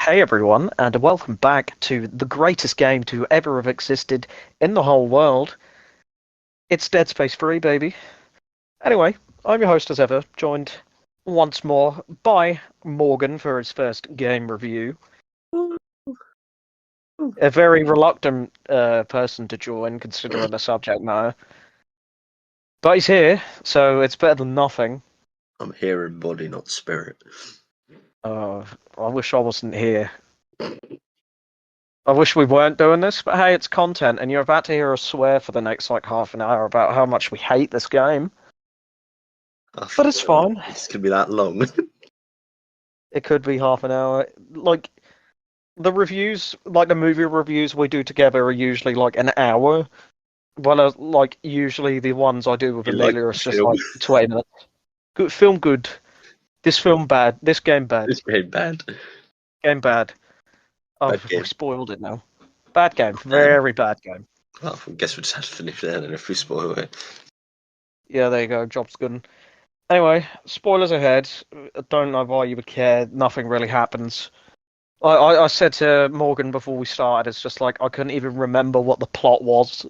Hey everyone, and welcome back to the greatest game to ever have existed in the whole world. It's Dead Space 3, baby. Anyway, I'm your host as ever, joined once more by Morgan for his first game review. A very reluctant person to join, considering the subject matter. But he's here, so it's better than nothing. I'm here in body, not spirit. I wish I wasn't here. I wish we weren't doing this, but hey, it's content, and you're about to hear us swear for the next half an hour about how much we hate this game. But it's fine. It's gonna be that long. It could be half an hour. Like the reviews, like the movie reviews we do together are usually like an hour. Well, like usually the ones I do with You Amelia like is the just film? like 20 minutes. Good film, good. This film bad. This game bad. It's very bad. Game bad. Oh, Bad game. we spoiled it now. Bad game. Man. Very bad game. Well, I guess we just have to finish there then if we spoil it. Yeah, there you go. Job's good. Anyway, spoilers ahead. I don't know why you would care. Nothing really happens. I said to Morgan before we started, it's just like I couldn't even remember what the plot was.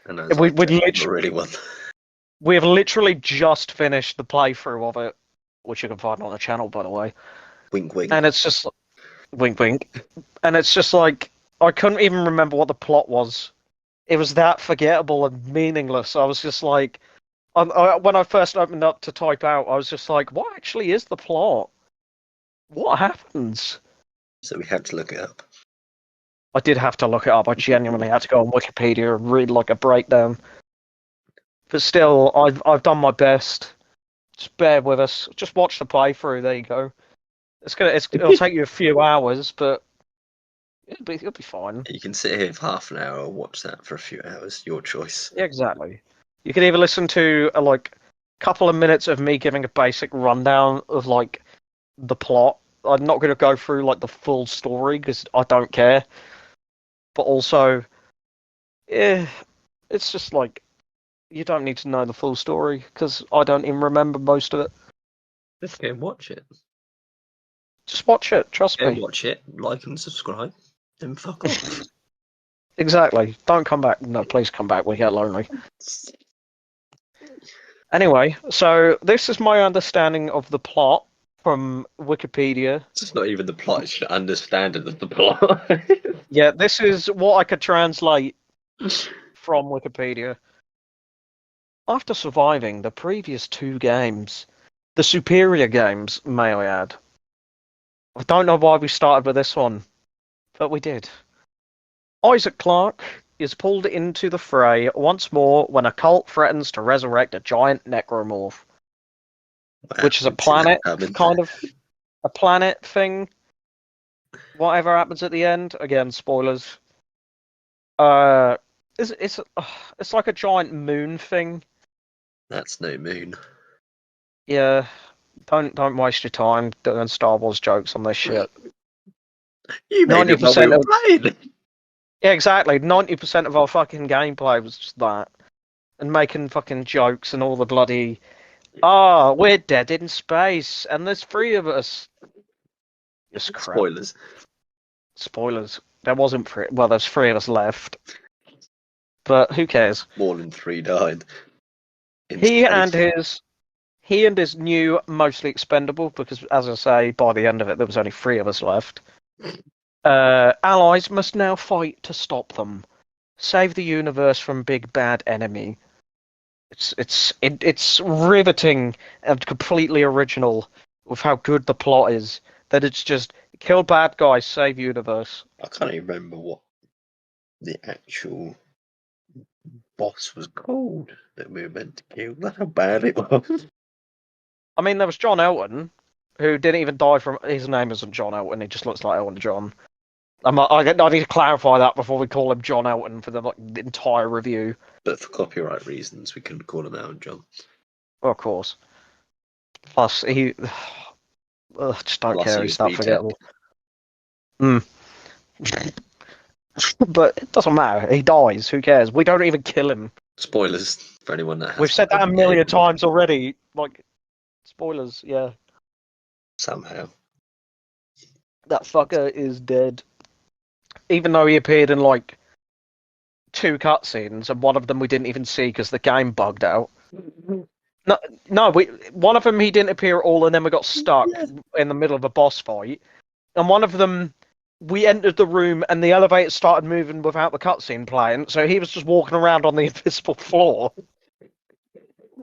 And I was We like, we I'm literally really one. we have literally just finished the playthrough of it, which you can find on the channel, by the way. Wink, wink. And it's just wink, wink, and it's just like I couldn't even remember what the plot was. It was that forgettable and meaningless. I was just like, when I first opened up to type out, I was just like, what actually is the plot? What happens? So we had to look it up. I did have to look it up. I genuinely had to go on Wikipedia and read like a breakdown. But still, I've done my best. Just bear with us. Just watch the playthrough. There you go. It'll take you a few hours, but it'll be fine. You can sit here for half an hour or watch that for a few hours. Your choice. Yeah, exactly. You can either listen to a couple of minutes of me giving a basic rundown of like the plot. I'm not going to go through like the full story because I don't care. But also, yeah, it's just like you don't need to know the full story because I don't even remember most of it. Let's go and watch it. Just watch it. Trust Go me. watch it, like and subscribe, then fuck off. Exactly. Don't come back. No, please come back. We get lonely. Anyway, so this is my understanding of the plot from Wikipedia. It's not even the plot, it's your understanding of the plot. Yeah, this is what I could translate from Wikipedia. After surviving the previous two games, the superior games, may I add. I don't know why we started with this one, but we did. Isaac Clarke is pulled into the fray once more when a cult threatens to resurrect a giant necromorph, which is a planet, kind of a planet thing. Whatever happens at the end, again, spoilers. It's like a giant moon thing. That's no moon. Yeah, don't waste your time doing Star Wars jokes on this shit. You made it while we 90% were of playing. yeah, exactly. 90% of our fucking gameplay was just that, and making fucking jokes and all the bloody. We're dead in space, and there's three of us. It's crap. Spoilers. Spoilers. There wasn't three. Well, there's three of us left, but who cares? More than 3 died. He and his new, mostly expendable, because as I say, by the end of it, there was only three of us left. Allies must now fight to stop them, save the universe from big bad enemy. It's riveting and completely original with how good the plot is. That it's just kill bad guys, save universe. I can't even remember what the actual boss was called that we were meant to kill. That's how bad it was. I mean, there was John Elton, who didn't even die from. His name isn't John Elton. He just looks like Elton John. I need to clarify that before we call him John Elton for the entire review. But for copyright reasons, we couldn't call him Elton John. Well, of course. Plus, he. Just don't Plus care. he He's was that forgettable. But it doesn't matter. He dies. Who cares? We don't even kill him. Spoilers for anyone that has. We've said that a million times already. Like, spoilers, yeah. Somehow. That fucker is dead. Even though he appeared in like 2 cutscenes, and one of them we didn't even see because the game bugged out. No, no, one of them he didn't appear at all, and then we got stuck Yeah. in the middle of a boss fight. And one of them, we entered the room, and the elevator started moving without the cutscene playing, so he was just walking around on the invisible floor.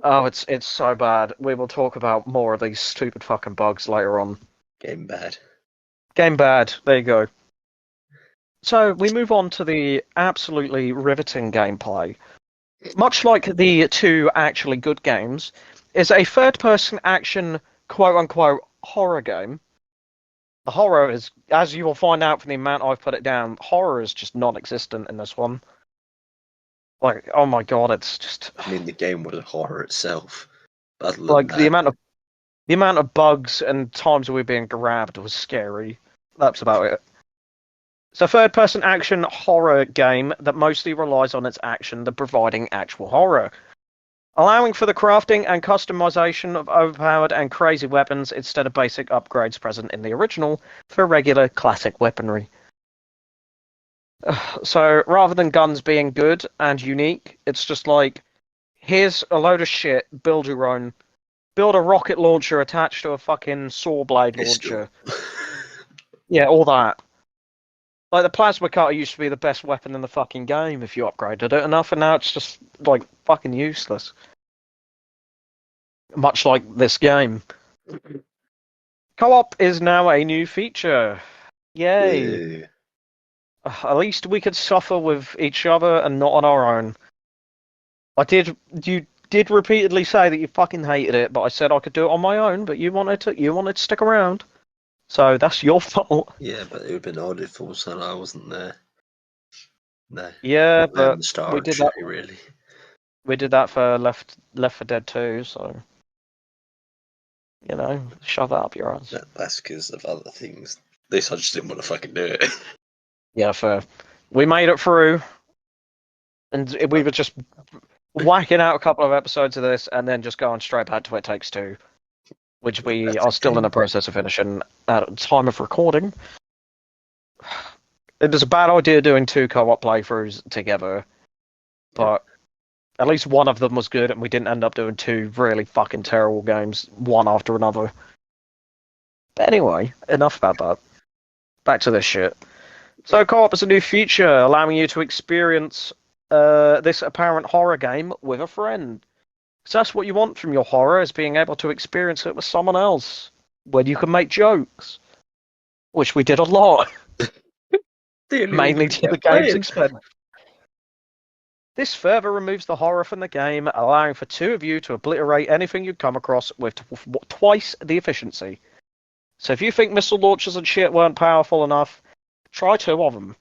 Oh, it's so bad. We will talk about more of these stupid fucking bugs later on. Game bad. Game bad. There you go. So we move on to the absolutely riveting gameplay. Much like the 2 actually good games, is a third-person action quote-unquote horror game. The horror is, as you will find out from the amount I've put it down, horror is just non-existent in this one. Like, oh my god, it's just I mean, the game was a horror itself. But other than like that, the amount of bugs and times we were being grabbed was scary. That's about it. It's a third-person action horror game that mostly relies on its action than providing actual horror, allowing for the crafting and customization of overpowered and crazy weapons instead of basic upgrades present in the original for regular classic weaponry. So rather than guns being good and unique, it's just like, here's a load of shit, build your own. Build a rocket launcher attached to a fucking saw blade launcher. Yeah, all that. Like, the plasma cutter used to be the best weapon in the fucking game if you upgraded it enough, and now it's just, like, fucking useless. Much like this game. Co-op is now a new feature. Yay. Ew. At least we could suffer with each other and not on our own. You did repeatedly say that you fucking hated it, but I said I could do it on my own, but you wanted to stick around. So that's your fault. Yeah, but it would have been odd if all of a sudden I wasn't there. No. Yeah, Not but the star we of did the that. show, really. We did that for Left 4 Dead 2, so shove that up your ass. That's because of other things. This I just didn't want to fucking do it. Yeah, fair. We made it through, and we were just whacking out a couple of episodes of this, and then just going straight back to It Takes Two, which we That's are still in the okay. process of finishing at the time of recording. It was a bad idea doing 2 co-op playthroughs together, but at least one of them was good, and we didn't end up doing 2 really fucking terrible games, one after another. But anyway, enough about that. Back to this shit. So co-op is a new feature, allowing you to experience this apparent horror game with a friend. Because that's what you want from your horror, is being able to experience it with someone else, when you can make jokes. Which we did a lot. Mainly to the game's expense. This further removes the horror from the game, allowing for 2 of you to obliterate anything you come across with twice the efficiency. So if you think missile launchers and shit weren't powerful enough, try 2 of them.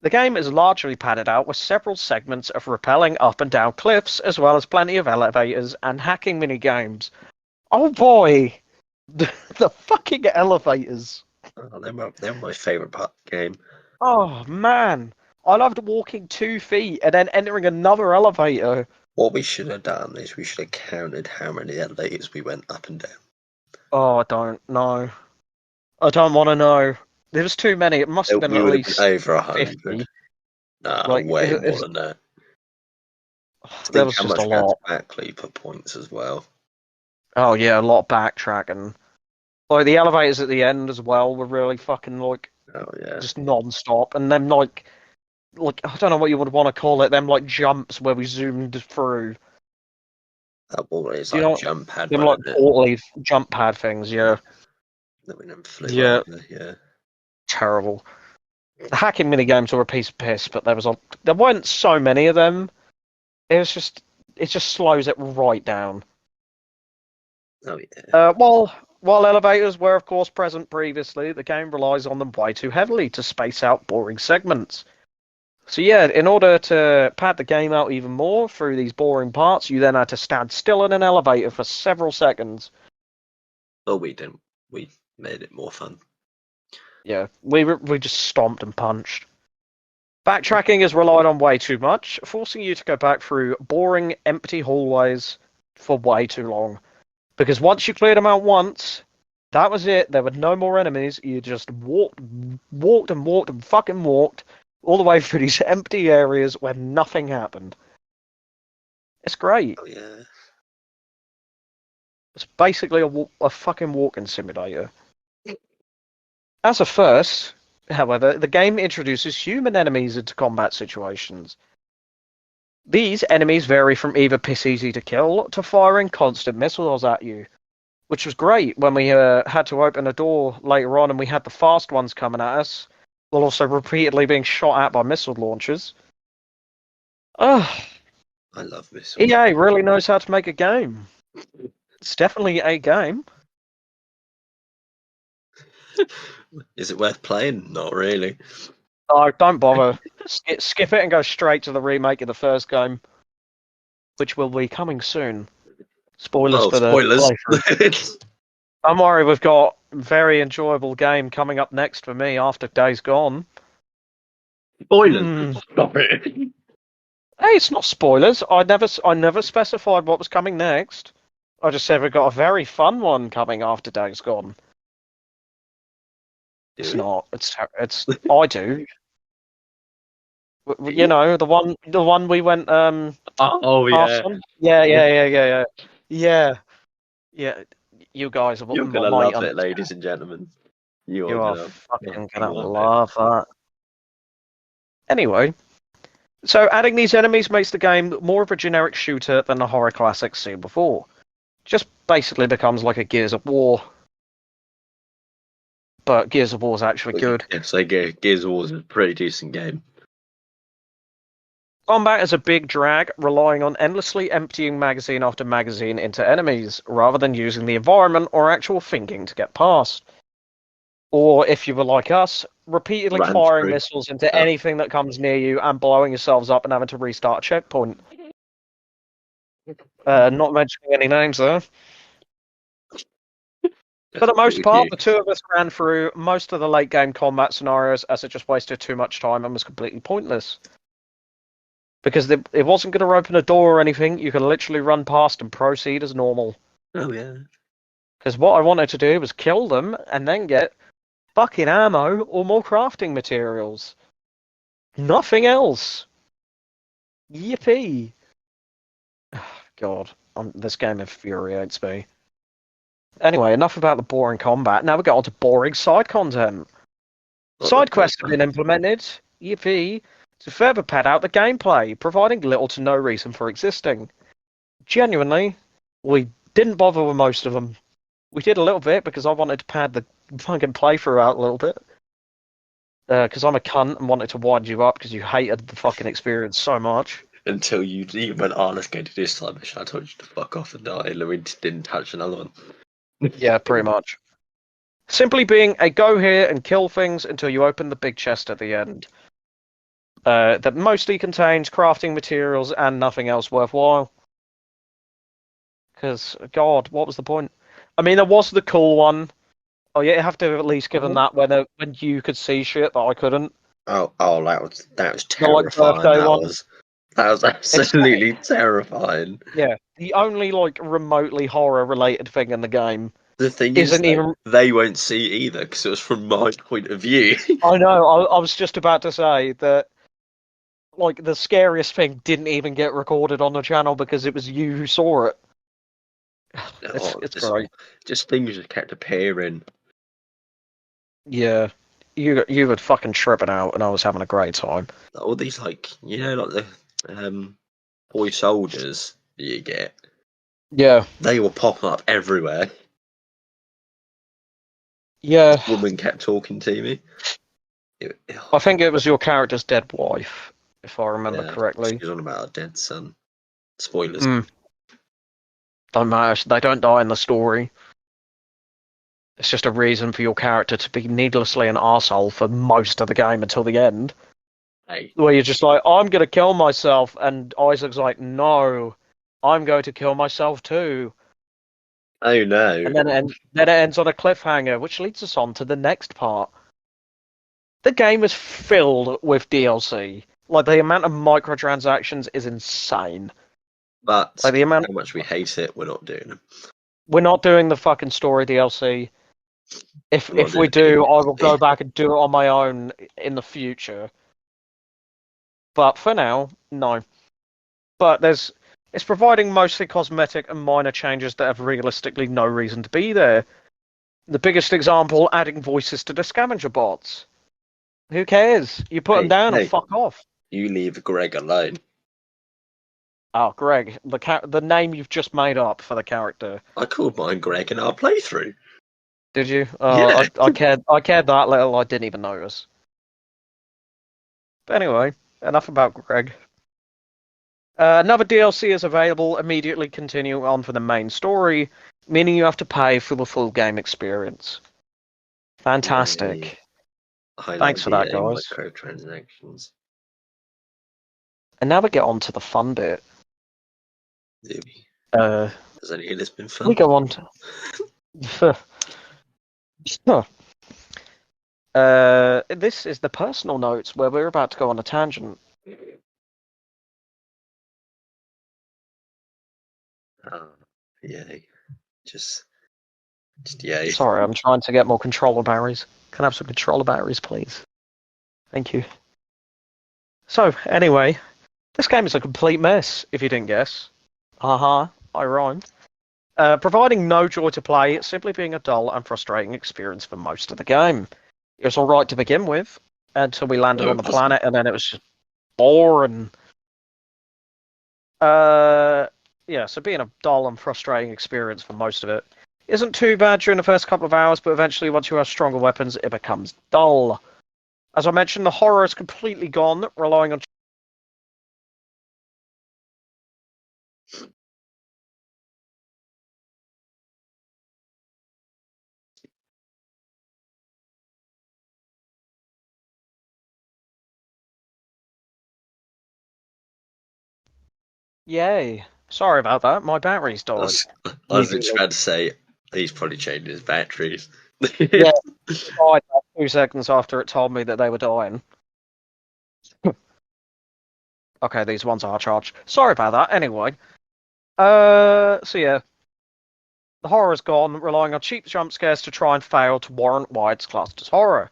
The game is largely padded out with several segments of rappelling up and down cliffs, as well as plenty of elevators and hacking mini-games. Oh boy! The fucking elevators. Oh, they're my favourite part of the game. Oh man! I loved walking 2 feet and then entering another elevator. What we should have done is we should have counted how many elevators we went up and down. Oh, I don't know. I don't want to know. There was too many. It must have been We at would least have been over 50. 100. Nah, Like, way it's- more than that. There Think was how just much a we had lot. to backleap for points as well. Oh yeah, a lot of backtracking. Like the elevators at the end as well were really fucking like Oh yeah. just non-stop, and then like I don't know what you would want to call it. Them like jumps where we zoomed through. That wall is You like know, jump pad them one, like isn't it? quarterly jump pad things. Yeah, That we then flew Yeah. over, yeah. terrible. The hacking mini games were a piece of piss, but there weren't so many of them. It just slows it right down. Oh yeah. While elevators were of course present previously, the game relies on them way too heavily to space out boring segments. So yeah, in order to pad the game out even more through these boring parts, you then had to stand still in an elevator for several seconds. Oh, we didn't. We made it more fun. Yeah, we just stomped and punched. Backtracking is relied on way too much, forcing you to go back through boring, empty hallways for way too long. Because once you cleared them out once, That was it. There were no more enemies. You just walked, walked, and walked, and fucking walked all the way through these empty areas where nothing happened. It's great. Oh yeah. It's basically a fucking walking simulator. As a first, however, the game introduces human enemies into combat situations. These enemies vary from either piss easy to kill to firing constant missiles at you, which was great when we had to open a door later on and we had the fast ones coming at us, while also repeatedly being shot at by missile launchers. Ugh, I love missiles. EA really knows how to make a game. It's definitely a game. Is it worth playing? Not really. Oh, don't bother. Skip it and go straight to the remake of the first game, which will be coming soon. Spoilers Oh, for the spoilers. playthrough. Don't worry, we've got a very enjoyable game coming up next for me after Days Gone. Spoilers. Stop it. Hey, it's not spoilers. I never specified what was coming next. I just said we've got a very fun one coming after Days Gone. It's not. It's I do. You know, the one we went Oh yeah. on? Yeah. You guys You're gonna might love it, understand. ladies and gentlemen. You You are are gonna fucking love it. love that. Anyway, so adding these enemies makes the game more of a generic shooter than the horror classics seen before. Just basically becomes like a Gears of War. But Gears of War is actually good. Yes, I get Gears of War is a pretty decent game. Combat is a big drag, relying on endlessly emptying magazine after magazine into enemies, rather than using the environment or actual thinking to get past. Or, if you were like us, repeatedly Ran firing through. missiles into anything that comes near you and blowing yourselves up and having to restart a checkpoint. Not mentioning any names there. For the most part, the two of us ran through most of the late game combat scenarios as it just wasted too much time and was completely pointless. Because it wasn't going to open a door or anything, you could literally run past and proceed as normal. Oh yeah. Because what I wanted to do was kill them and then get fucking ammo or more crafting materials. Nothing else. Yippee. God, this game infuriates me. Anyway, enough about the boring combat. Now we get on to boring side content. Side quests have been implemented, yippee, to further pad out the gameplay, providing little to no reason for existing. Genuinely, we didn't bother with most of them. We did a little bit because I wanted to pad the fucking playthrough out a little bit. Because I'm a cunt and wanted to wind you up because you hated the fucking experience so much. Until you even went, oh, let's go to this side mission. I told you to fuck off and die, and we didn't touch another one. Yeah, pretty much. Simply being a go here and kill things until you open the big chest at the end. That mostly contains crafting materials and nothing else worthwhile. Because, God, what was the point? I mean, there was the cool one. Oh, yeah, you have to at least give them that when you could see shit that I couldn't. Oh, that was The, terrifying. birthday one. That was absolutely terrifying. Yeah, the only remotely horror related thing in the game. The thing isn't is, even they won't see either because it was from my point of view. I know. I was just about to say that. The scariest thing didn't even get recorded on the channel because it was you who saw it. It's great. Just things just kept appearing. Yeah, you were fucking tripping out, and I was having a great time. All these the boy soldiers that you get. Yeah, they were popping up everywhere. Yeah. This woman kept talking to me. I think it was your character's dead wife, if I remember correctly. She's on about her dead son. Spoilers. Don't matter. They don't die in the story. It's just a reason for your character to be needlessly an arsehole for most of the game until the end. Hey. Where you're just like, I'm going to kill myself, and Isaac's like, no, I'm going to kill myself too. Oh no. And then it ends on a cliffhanger, which leads us on to the next part. The game is filled with DLC. The amount of microtransactions is insane. But the amount how much we hate it, we're not doing them. We're not doing the fucking story DLC. If we do, I will go back and do it on my own in the future. But for now, no. But it's providing mostly cosmetic and minor changes that have realistically no reason to be there. The biggest example, adding voices to the scavenger bots. Who cares? You put them down and fuck off. You leave Greg alone. Oh, Greg, the name you've just made up for the character. I called mine Greg in our playthrough. Did you? Yeah. I cared that little. I didn't even notice. But anyway, enough about Greg. Another DLC is available. Immediately continue on for the main story, meaning you have to pay for the full game experience. Fantastic. Thanks for that, guys. Microtransactions. And now we get on to the fun bit. Has any of this been fun? We go on to. This is the personal notes where we're about to go on a tangent. Yay. Just yay. Sorry, I'm trying to get more controller batteries. Can I have some controller batteries, please? Thank you. So, anyway, this game is a complete mess, if you didn't guess. I rhymed. Providing no joy to play, simply being a dull and frustrating experience for most of the game. It was alright to begin with, until we landed on the planet, and then it was just boring. Yeah, so being a dull and frustrating experience for most of it isn't too bad during the first couple of hours, but eventually once you have stronger weapons, it becomes dull. As I mentioned, the horror is completely gone, relying on... Yay. Sorry about that, my battery's died. I was trying to say, he's probably changed his batteries. Yeah, it died 2 seconds after it told me that they were dying. Okay, these ones are charged. Sorry about that, anyway. So yeah. The horror is gone, relying on cheap jump scares to try and fail to warrant why it's classed as horror.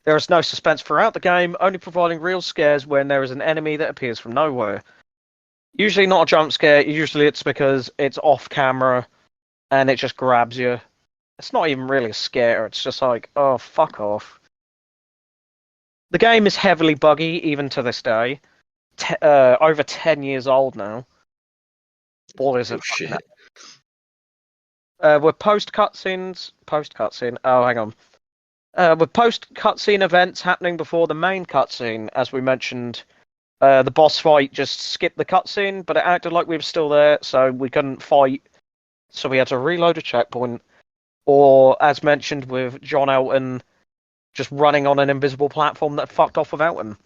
There is no suspense throughout the game, only providing real scares when there is an enemy that appears from nowhere. Usually not a jump scare, usually it's because it's off camera and it just grabs you. It's not even really a scare, it's just like, oh, fuck off. The game is heavily buggy, even to this day. Over 10 years old now. Boy, is it shit. With post cutscene. Oh, hang on. With post cutscene events happening before the main cutscene, as we mentioned, the boss fight just skipped the cutscene, but it acted like we were still there, so we couldn't fight. So we had to reload a checkpoint. Or, as mentioned with John Elton, just running on an invisible platform that fucked off without him.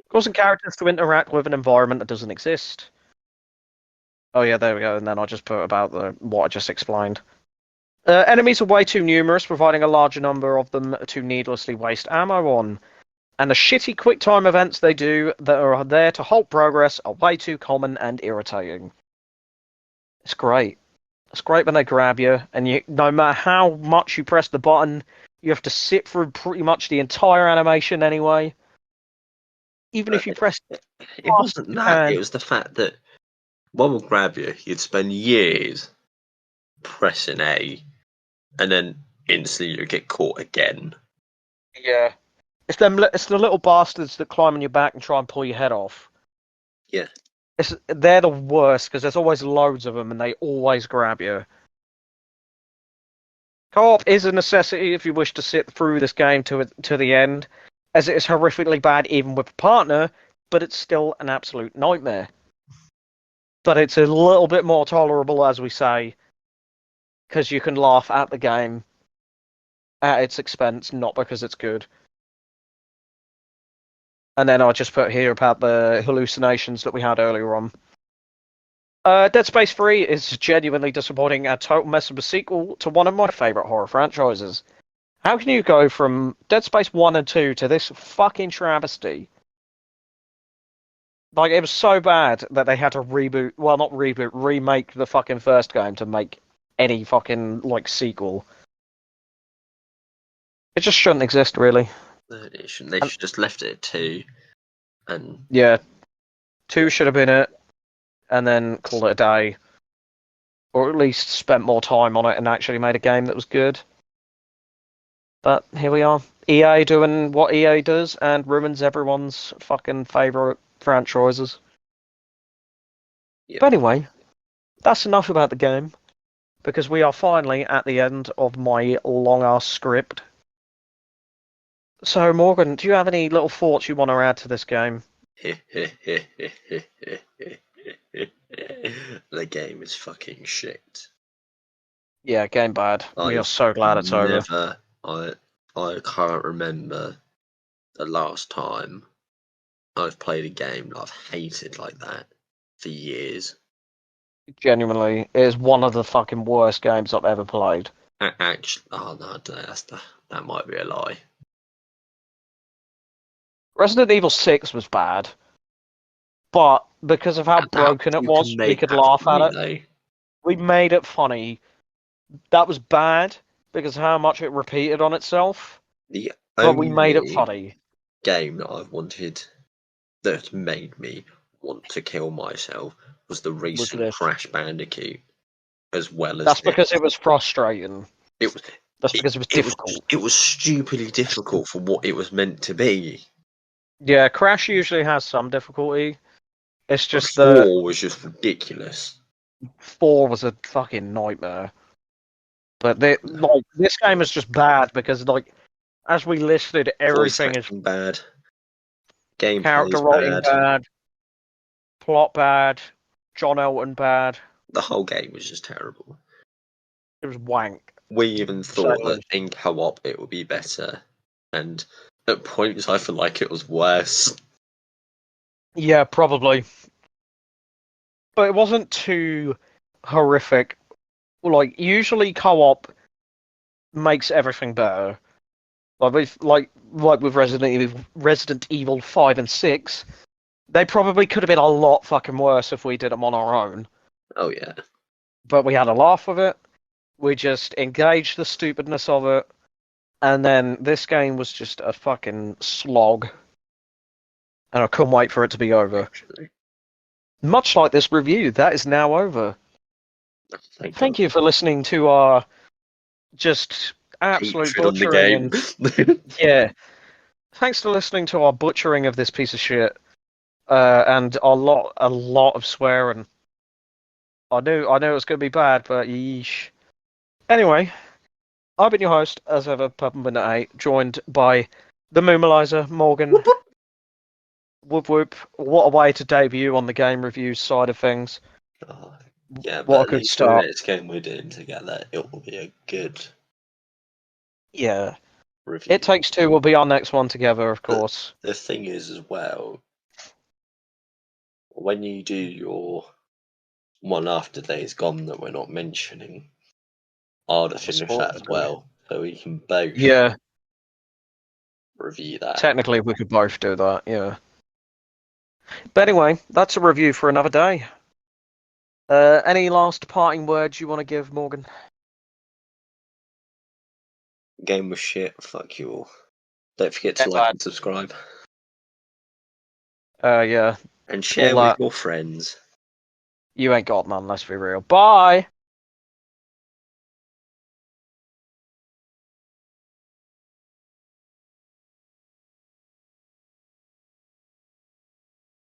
Causing characters to interact with an environment that doesn't exist. Oh yeah, there we go, and then I'll just put about what I just explained. Enemies are way too numerous, providing a larger number of them to needlessly waste ammo on. And the shitty quick-time events they do that are there to halt progress are way too common and irritating. It's great. It's great when they grab you, and no matter how much you press the button, you have to sit through pretty much the entire animation anyway. Even if you press... It wasn't that, it was the fact that one will grab you, you'd spend years pressing A, and then instantly you get caught again. Yeah. It's the little bastards that climb on your back and try and pull your head off. Yeah. They're the worst, because there's always loads of them, and they always grab you. Co-op is a necessity if you wish to sit through this game to the end, as it is horrifically bad even with a partner, but it's still an absolute nightmare. But it's a little bit more tolerable, as we say, because you can laugh at the game at its expense, not because it's good. And then I'll just put here about the hallucinations that we had earlier on. Dead Space 3 is genuinely disappointing, a total mess of a sequel to one of my favourite horror franchises. How can you go from Dead Space 1 and 2 to this fucking travesty? Like, it was so bad that they had to remake the fucking first game to make any fucking, sequel. It just shouldn't exist, really. They should just left it at 2, and Yeah, 2 should have been it, and then called it a day. Or at least spent more time on it and actually made a game that was good. But here we are. EA doing what EA does and ruins everyone's fucking favourite franchises. yeah. But anyway, that's enough about the game. Because we are finally at the end of my long-ass script. So, Morgan, do you have any little thoughts you want to add to this game? The game is fucking shit. Yeah, game bad. We are so glad it's over. I can't remember the last time I've played a game that I've hated like that for years. Genuinely, it is one of the fucking worst games I've ever played. Actually, oh no, that might be a lie. Resident Evil 6 was bad, but because of how broken it was, we could laugh at it. We made it funny. That was bad because of how much it repeated on itself, but we made it funny. Game that I've wanted, that made me want to kill myself, was the recent Crash Bandicoot, as well as that's because it was frustrating. That's because it was difficult. It was stupidly difficult for what it was meant to be. Yeah, Crash usually has some difficulty. It's just 4 was just ridiculous. 4 was a fucking nightmare. But this game is just bad because, as we listed, everything is bad. Gameplay character writing bad, plot bad, John Elton bad. The whole game was just terrible. It was wank. We even thought that in co-op it would be better, and at points I feel like it was worse. Yeah, probably. But it wasn't too horrific. Usually co-op makes everything better. With Resident Evil 5 and 6, they probably could have been a lot fucking worse if we did them on our own. Oh yeah. But we had a laugh with it. We just engaged the stupidness of it. And then this game was just a fucking slog. And I couldn't wait for it to be over. Actually. Much like this review, that is now over. Thank you for listening to our just absolute butchering. Yeah. Thanks for listening to our butchering of this piece of shit. And a lot of swearing. I knew it was going to be bad, but yeesh. Anyway, I've been your host, as ever, Purple Midnight 8, joined by the Moomalizer, Morgan. Whoop whoop. What a way to debut on the game review side of things. Yeah, what a good start. The next game we're doing together, it will be a good review. It Takes Two will be our next one together, of course. The thing is, as well, when you do your one after Days Gone that we're not mentioning, I'll finish that as well, so we can both review that. Technically, we could both do that, yeah. But anyway, that's a review for another day. Any last parting words you want to give, Morgan? Game was shit. Fuck you all. Don't forget to like and subscribe. Yeah. And share with your friends. You ain't got none, let's be real. Bye!